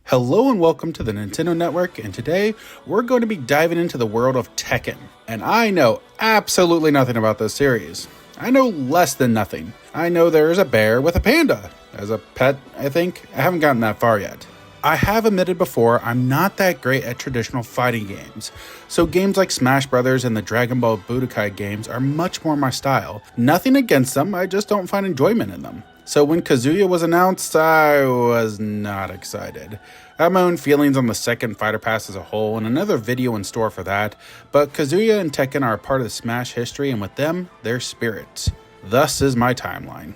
Hello and welcome to the Nintendo Network, and today we're going to be diving into the world of Tekken. And I know absolutely nothing about this series. I know less than nothing. I know there is a bear with a panda as a pet, I think. I haven't gotten that far yet. I have admitted before I'm not that great at traditional fighting games, so games like Smash Brothers and the Dragon Ball Budokai games are much more my style. Nothing against them, I just don't find enjoyment in them. So when Kazuya was announced, I was not excited. I have my own feelings on the second Fighter Pass as a whole, and another video in store for that, but Kazuya and Tekken are a part of the Smash history, and with them, their spirits. Thus is my timeline.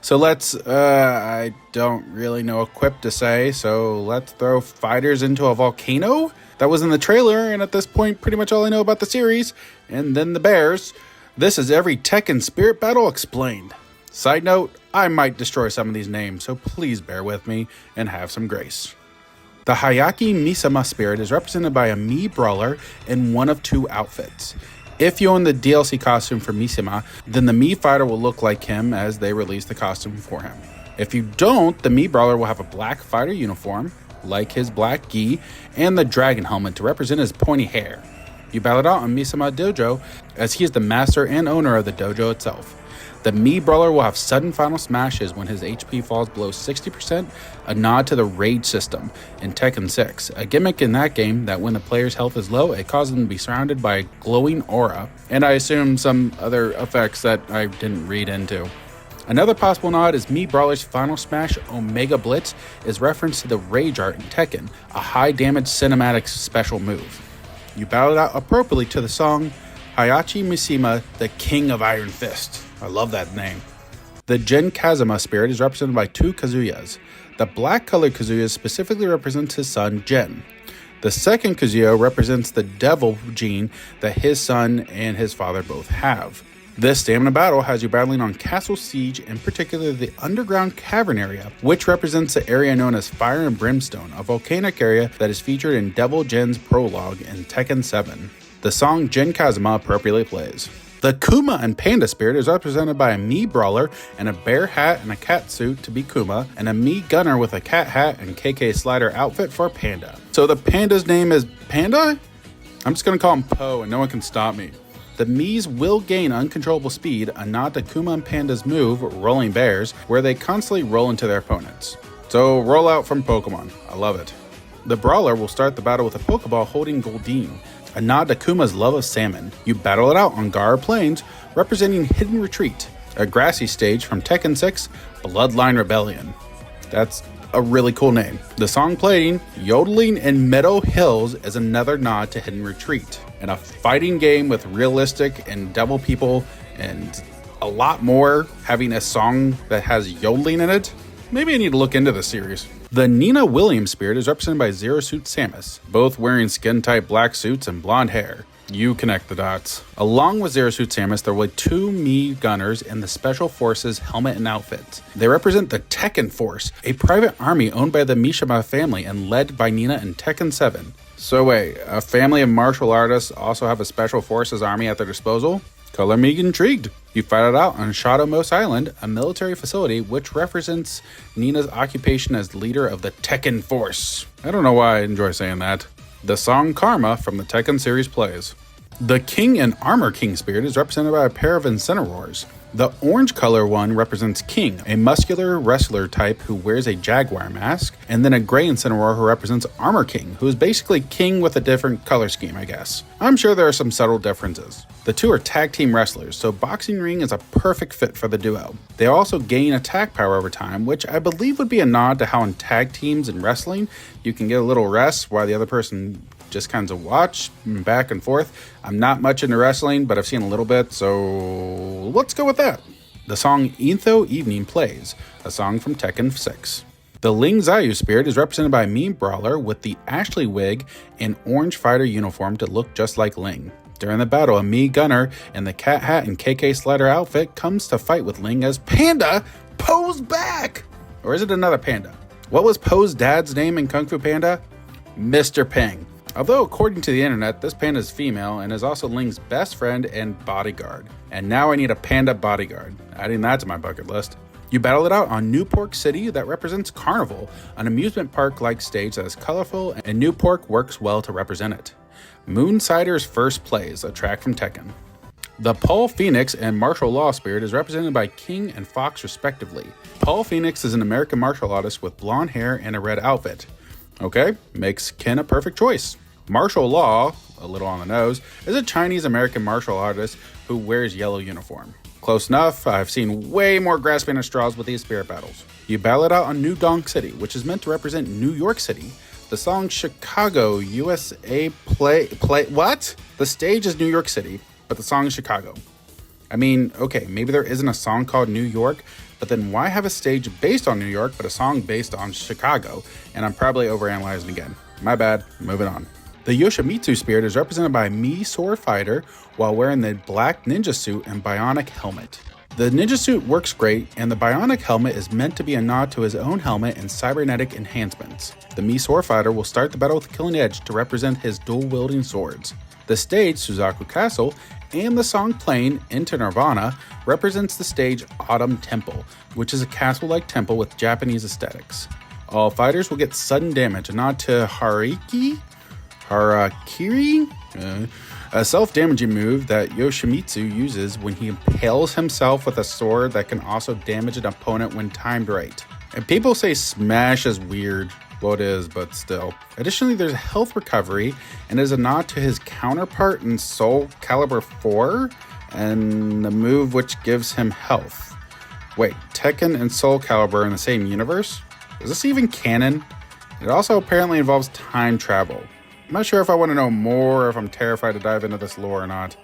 So I don't really know a quip to say, so let's throw fighters into a volcano? That was in the trailer, and at this point, pretty much all I know about the series, and then the bears. This is every Tekken Spirit Battle Explained. Side note, I might destroy some of these names, so please bear with me and have some grace. The Hayachi Misima spirit is represented by a Mii brawler in one of two outfits. If you own the DLC costume for Misima, then the Mii fighter will look like him as they release the costume for him. If you don't, the Mii brawler will have a black fighter uniform, like his black gi, and the dragon helmet to represent his pointy hair. You battle it out on Misima Dojo, as he is the master and owner of the dojo itself. The Mii brawler will have sudden final smashes when his HP falls below 60%, a nod to the rage system in Tekken 6, a gimmick in that game that when the player's health is low, it causes them to be surrounded by a glowing aura, and I assume some other effects that I didn't read into. Another possible nod is Mii brawler's final smash, Omega Blitz, is reference to the rage art in Tekken, a high damage cinematic special move. You battle it out appropriately to the song Hayachi Misima, the King of Iron Fist. I love that name. The Jin Kazama spirit is represented by two Kazuyas. The black colored Kazuya specifically represents his son Jin. The second Kazuya represents the devil gene that his son and his father both have. This stamina battle has you battling on Castle Siege, in particular the underground cavern area, which represents the area known as Fire and Brimstone, a volcanic area that is featured in Devil Jin's prologue in Tekken 7. The song Jin Kazama appropriately plays. The Kuma and Panda spirit is represented by a Mii brawler in a bear hat and a cat suit to be Kuma, and a Mii gunner with a cat hat and KK slider outfit for Panda. So the panda's name is Panda? I'm just gonna call him Poe and no one can stop me. The Miis will gain uncontrollable speed, a nod to Kuma and Panda's move, Rolling Bears, where they constantly roll into their opponents. So roll out from Pokemon, I love it. The brawler will start the battle with a Pokeball holding Goldeen, a nod to Kuma's love of salmon. You battle it out on Gara Plains, representing Hidden Retreat, a grassy stage from Tekken 6, Bloodline Rebellion. That's a really cool name. The song playing, Yodeling in Meadow Hills, is another nod to Hidden Retreat, and a fighting game with realistic and devil people and a lot more, having a song that has yodeling in it. Maybe I need to look into this series. The Nenah Williams spirit is represented by Zero Suit Samus, both wearing skin-tight black suits and blonde hair. You connect the dots. Along with Zero Suit Samus, there were two Mii gunners in the Special Forces helmet and outfits. They represent the Tekken Force, a private army owned by the Mishima family and led by Nenah in Tekken 7. So wait, a family of martial artists also have a Special Forces army at their disposal? Color me intrigued. You fight it out on Shadowmost Island, a military facility which represents Nenah's occupation as leader of the Tekken Force. I don't know why I enjoy saying that. The song Karma from the Tekken series plays. The King and Armor King spirit is represented by a pair of Incineroars. The orange color one represents King, a muscular wrestler type who wears a jaguar mask, and then a gray Incineroar who represents Armor King, who is basically King with a different color scheme, I guess. I'm sure there are some subtle differences. The two are tag team wrestlers, so Boxing Ring is a perfect fit for the duo. They also gain attack power over time, which I believe would be a nod to how in tag teams in wrestling, you can get a little rest while the other person just kind of watch back and forth. I'm not much into wrestling, but I've seen a little bit, so let's go with that. The song Intho Evening plays, a song from Tekken 6. The Ling Zayu spirit is represented by a Mii brawler with the Ashley wig and orange fighter uniform to look just like Ling. During the battle, a Mii gunner in the cat hat and KK slider outfit comes to fight with Ling as Panda Poe's back! Or is it another panda? What was Poe's dad's name in Kung Fu Panda? Mr. Ping. Although according to the internet, this panda is female and is also Ling's best friend and bodyguard. And now I need a panda bodyguard. Adding that to my bucket list. You battle it out on New Pork City that represents Carnival, an amusement park-like stage that is colorful, and New Pork works well to represent it. Moonsider's First Plays, a track from Tekken. The Paul Phoenix and Martial Law Spirit is represented by King and Fox respectively. Paul Phoenix is an American martial artist with blonde hair and a red outfit. Okay, makes Ken a perfect choice. Martial Law, a little on the nose, is a Chinese American martial artist who wears yellow uniform. Close enough, I've seen way more grasping at straws with these spirit battles. You battle it out on New Donk City, which is meant to represent New York City. The song Chicago, USA play, what? The stage is New York City, but the song is Chicago. I mean, okay, maybe there isn't a song called New York, but then why have a stage based on New York, but a song based on Chicago? And I'm probably overanalyzing again. My bad, moving on. The Yoshimitsu spirit is represented by Mi Sword Fighter while wearing the black ninja suit and bionic helmet. The ninja suit works great, and the bionic helmet is meant to be a nod to his own helmet and cybernetic enhancements. The Mi Sword Fighter will start the battle with Killing Edge to represent his dual-wielding swords. The stage, Suzaku Castle, and the song playing, Into Nirvana, represents the stage Autumn Temple, which is a castle-like temple with Japanese aesthetics. All fighters will get sudden damage, a nod to Harakiri, a self-damaging move that Yoshimitsu uses when he impales himself with a sword that can also damage an opponent when timed right. And people say smash is weird. Well, it is, but still. Additionally, there's health recovery, and is a nod to his counterpart in Soul Calibur 4, and the move which gives him health. Wait, Tekken and Soul Calibur in the same universe? Is this even canon? It also apparently involves time travel. I'm not sure if I want to know more or if I'm terrified to dive into this lore or not.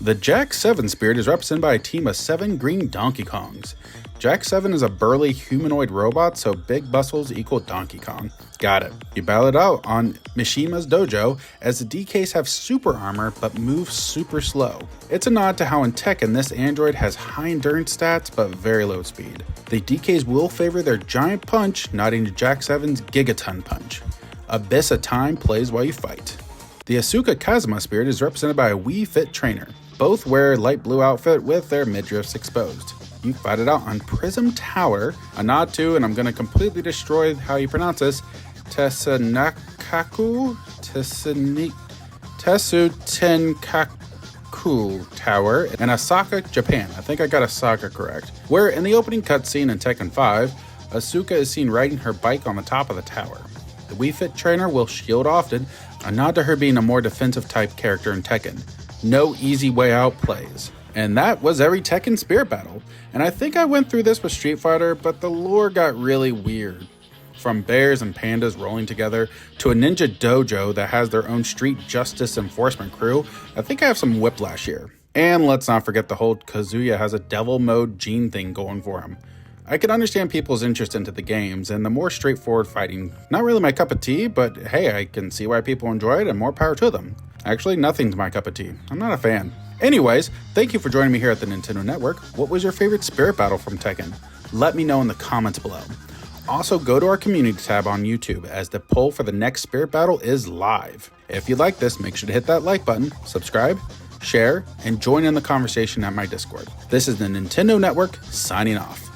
The Jack 7 spirit is represented by a team of 7 green Donkey Kongs. Jack 7 is a burly humanoid robot, so big muscles equal Donkey Kong. Got it. You battle it out on Mishima's dojo, as the DKs have super armor but move super slow. It's a nod to how in Tekken this android has high endurance stats but very low speed. The DKs will favor their giant punch, nodding to Jack 7's Gigaton Punch. Abyss of Time plays while you fight. The Asuka Kasma spirit is represented by a Wii Fit trainer. Both wear light blue outfit with their midriffs exposed. You fight it out on Prism Tower, a nod to, and I'm going to completely destroy how you pronounce this, Tesutenkaku Tower in Osaka, Japan. I think I got Osaka correct. Where in the opening cutscene in Tekken 5, Asuka is seen riding her bike on the top of the tower. The Wii Fit trainer will shield often, a nod to her being a more defensive type character in Tekken. No easy way out plays. And that was every Tekken Spirit Battle. And I think I went through this with Street Fighter, but the lore got really weird. From bears and pandas rolling together to a ninja dojo that has their own street justice enforcement crew, I think I have some whiplash here. And let's not forget the whole Kazuya has a devil mode gene thing going for him. I can understand people's interest into the games, and the more straightforward fighting, not really my cup of tea, but hey, I can see why people enjoy it and more power to them. Actually, nothing's my cup of tea. I'm not a fan. Anyways, thank you for joining me here at the Nintendo Network. What was your favorite spirit battle from Tekken? Let me know in the comments below. Also, go to our community tab on YouTube as the poll for the next spirit battle is live. If you like this, make sure to hit that like button, subscribe, share, and join in the conversation at my Discord. This is the Nintendo Network signing off.